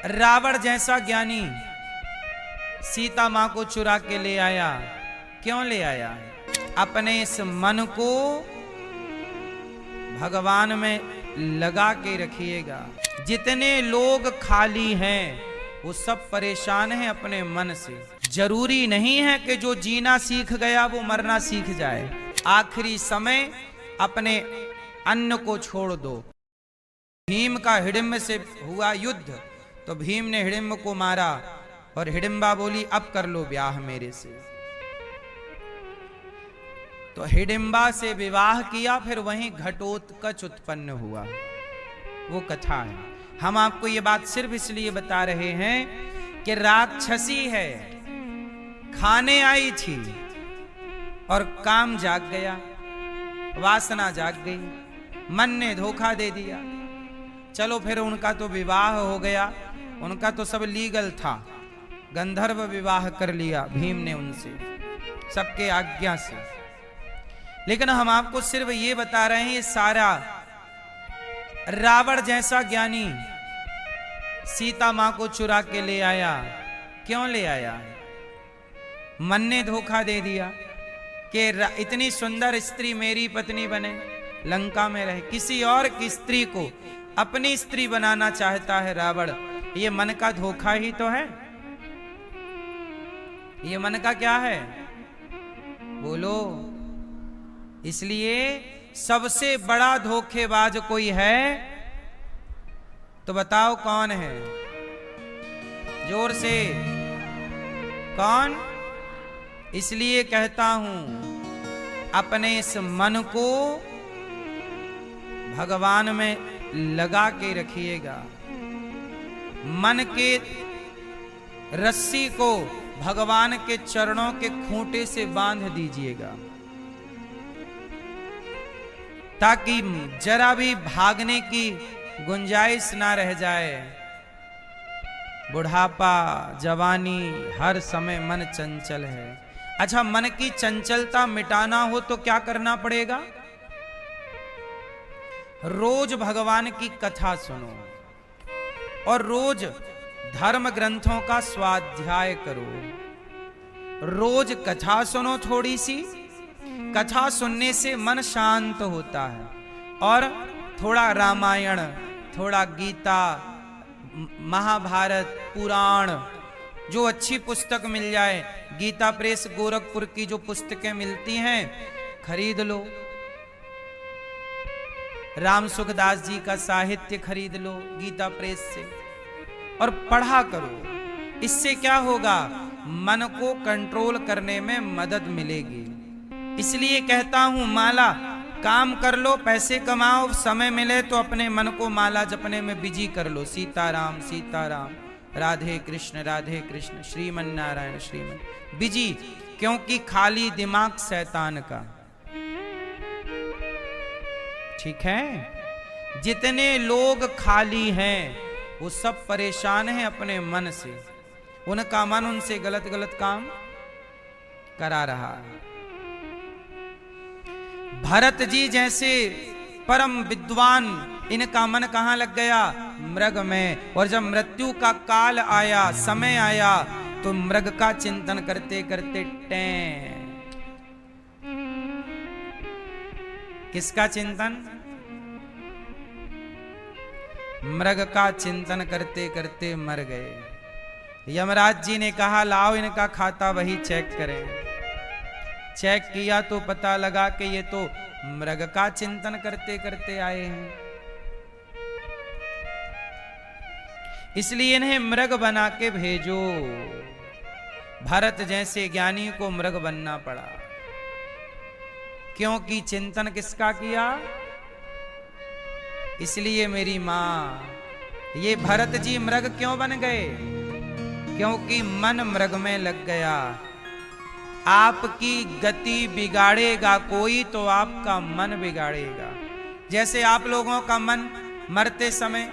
रावण जैसा ज्ञानी सीता मां को चुरा के ले आया। क्यों ले आया? अपने इस मन को भगवान में लगा के रखिएगा। जितने लोग खाली हैं वो सब परेशान हैं अपने मन से। जरूरी नहीं है कि जो जीना सीख गया वो मरना सीख जाए। आखिरी समय अपने अन्न को छोड़ दो। भीम का हिडिंब से हुआ युद्ध तो भीम ने हिडिंब को मारा और हिडिंबा बोली अब कर लो ब्याह मेरे से। तो हिडिंबा से विवाह किया, फिर वहीं घटोत्कच उत्पन्न हुआ। वो कथा है। हम आपको ये बात सिर्फ इसलिए बता रहे हैं कि राक्षसी है, खाने आई थी और काम जाग गया, वासना जाग गई, मन ने धोखा दे दिया। चलो फिर उनका तो विवाह हो गया, उनका तो सब लीगल था, गंधर्व विवाह कर लिया भीम ने उनसे सबके आज्ञा से। लेकिन हम आपको सिर्फ ये बता रहे हैं, ये सारा रावण जैसा ज्ञानी सीता मां को चुरा के ले आया। क्यों ले आया? मन ने धोखा दे दिया कि इतनी सुंदर स्त्री मेरी पत्नी बने, लंका में रहे। किसी और की स्त्री को अपनी स्त्री बनाना चाहता है रावण। ये मन का धोखा ही तो है। ये मन का क्या है? बोलो। इसलिए सबसे बड़ा धोखेबाज कोई है तो बताओ कौन है? जोर से कौन? इसलिए कहता हूं अपने इस मन को भगवान में लगा के रखिएगा। मन के रस्सी को भगवान के चरणों के खूंटे से बांध दीजिएगा ताकि जरा भी भागने की गुंजाइश ना रह जाए। बुढ़ापा जवानी हर समय मन चंचल है। अच्छा, मन की चंचलता मिटाना हो तो क्या करना पड़ेगा? रोज भगवान की कथा सुनो और रोज धर्म ग्रंथों का स्वाध्याय करो। रोज कथा सुनो। थोड़ी सी कथा सुनने से मन शांत होता है। और थोड़ा रामायण, थोड़ा गीता, महाभारत, पुराण, जो अच्छी पुस्तक मिल जाए, गीता प्रेस गोरखपुर की जो पुस्तकें मिलती हैं खरीद लो। राम सुखदास जी का साहित्य खरीद लो गीता प्रेस से और पढ़ा करो। इससे क्या होगा? मन को कंट्रोल करने में मदद मिलेगी। इसलिए कहता हूं माला काम कर लो, पैसे कमाओ, समय मिले तो अपने मन को माला जपने में बिजी कर लो। सीताराम सीताराम, राधे कृष्ण, श्रीमन नारायण श्रीमन, बिजी। क्योंकि खाली दिमाग शैतान का। ठीक है? जितने लोग खाली हैं वो सब परेशान हैं अपने मन से। उनका मन उनसे गलत गलत काम करा रहा है। भरत जी जैसे परम विद्वान, इनका मन कहां लग गया? मृग में। और जब मृत्यु का काल आया, समय आया, तो मृग का चिंतन करते करते टें। किसका चिंतन? मृग का चिंतन करते करते मर गए। यमराज जी ने कहा लाओ इनका खाता वही चेक करें। चेक किया तो पता लगा कि ये तो मृग का चिंतन करते करते आए हैं। इसलिए इन्हें मृग बना के भेजो। भरत जैसे ज्ञानी को मृग बनना पड़ा। क्योंकि चिंतन किसका किया? इसलिए मेरी मां, ये भरत जी मृग क्यों बन गए? क्योंकि मन मृग में लग गया। आपकी गति बिगाड़ेगा कोई तो आपका मन बिगाड़ेगा। जैसे आप लोगों का मन मरते समय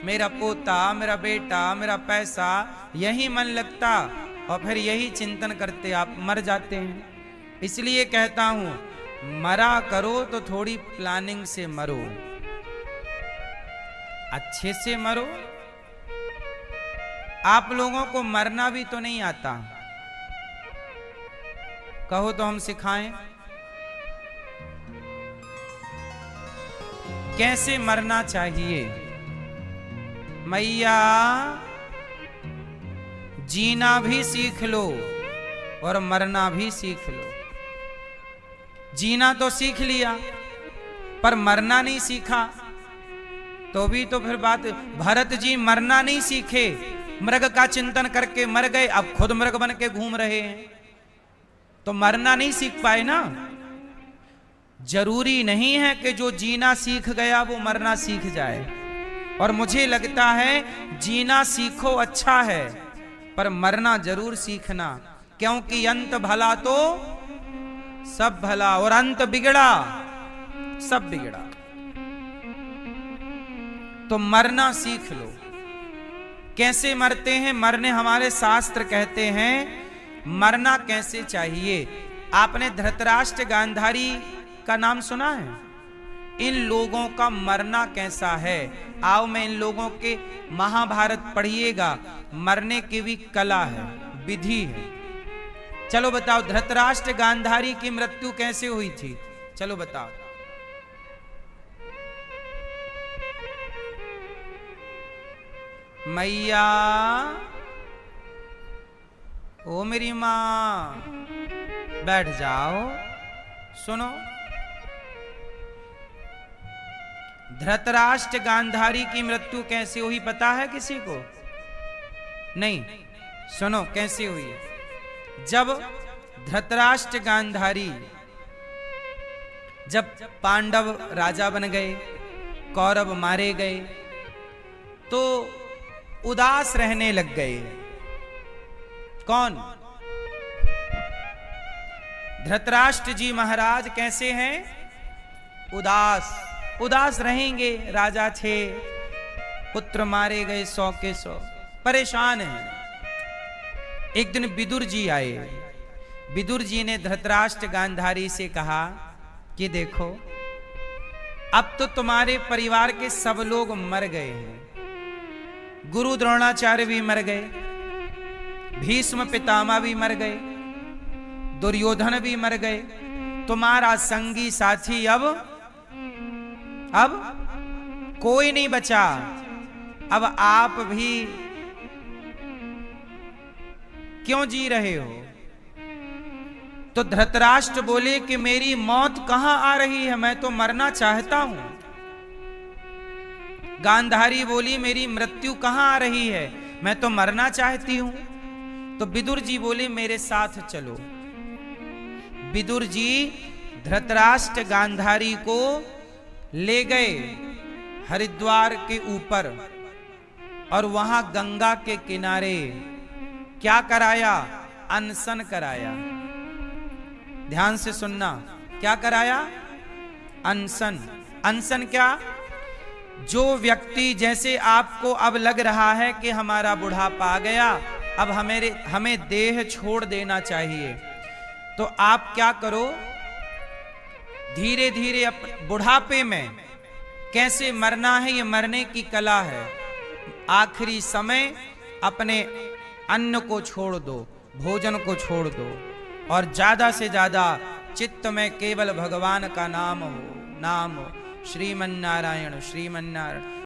मेरा पोता, मेरा बेटा, मेरा पैसा, यही मन लगता और फिर यही चिंतन करते आप मर जाते हैं। इसलिए कहता हूं मरा करो तो थोड़ी प्लानिंग से मरो, अच्छे से मरो। आप लोगों को मरना भी तो नहीं आता, कहो तो हम सिखाएं कैसे मरना चाहिए। मैया जीना भी सीख लो और मरना भी सीख लो। जीना तो सीख लिया पर मरना नहीं सीखा, तो भी तो फिर बात। भरत जी मरना नहीं सीखे, मृग का चिंतन करके मर गए, अब खुद मृग बन के घूम रहे हैं, तो मरना नहीं सीख पाए ना। जरूरी नहीं है कि जो जीना सीख गया वो मरना सीख जाए। और मुझे लगता है जीना सीखो अच्छा है, पर मरना जरूर सीखना, क्योंकि अंत भला तो सब भला, और अंत बिगड़ा सब बिगड़ा। तो मरना सीख लो। कैसे मरते हैं? मरने हमारे शास्त्र कहते हैं मरना कैसे चाहिए। आपने धृतराष्ट्र गांधारी का नाम सुना है? इन लोगों का मरना कैसा है, आओ मैं इन लोगों के महाभारत पढ़िएगा। मरने की भी कला है, विधि है। चलो बताओ, धृतराष्ट्र गांधारी की मृत्यु कैसे हुई थी? चलो बताओ। मैया, ओ मेरी मां, बैठ जाओ, सुनो। धृतराष्ट्र गांधारी की मृत्यु कैसे हुई पता है किसी को? नहीं, सुनो कैसे हुई। जब धृतराष्ट्र गांधारी, जब पांडव राजा बन गए, कौरव मारे गए, तो उदास रहने लग गए। कौन? धृतराष्ट्र जी महाराज कैसे हैं? उदास। उदास रहेंगे, राजा थे, पुत्र मारे गए 100 के 100, परेशान हैं। एक दिन विदुर जी आए। विदुर जी ने धृतराष्ट्र गांधारी से कहा कि देखो, अब तो तुम्हारे परिवार के सब लोग मर गए हैं। गुरु द्रोणाचार्य भी मर गए, भीष्म पितामह भी मर गए, दुर्योधन भी मर गए। तुम्हारा संगी साथी अब कोई नहीं बचा। अब आप भी क्यों जी रहे हो? तो धृतराष्ट्र बोले कि मेरी मौत कहां आ रही है, मैं तो मरना चाहता हूं। गांधारी बोली मेरी मृत्यु कहां आ रही है, मैं तो मरना चाहती हूं। तो विदुर जी बोले मेरे साथ चलो। विदुर जी धृतराष्ट्र गांधारी को ले गए हरिद्वार के ऊपर, और वहां गंगा के किनारे क्या कराया? अनशन कराया। ध्यान से सुनना, क्या कराया? अनशन। अनशन क्या? जो व्यक्ति, जैसे आपको अब लग रहा है कि हमारा बुढ़ापा आ गया, अब हमें देह छोड़ देना चाहिए, तो आप क्या करो, धीरे धीरे बुढ़ापे में कैसे मरना है, ये मरने की कला है। आखिरी समय अपने अन्न को छोड़ दो, भोजन को छोड़ दो, और ज्यादा से ज्यादा चित्त में केवल भगवान का नाम हो। नाम हो श्रीमन्नारायण श्रीमन्नारायण।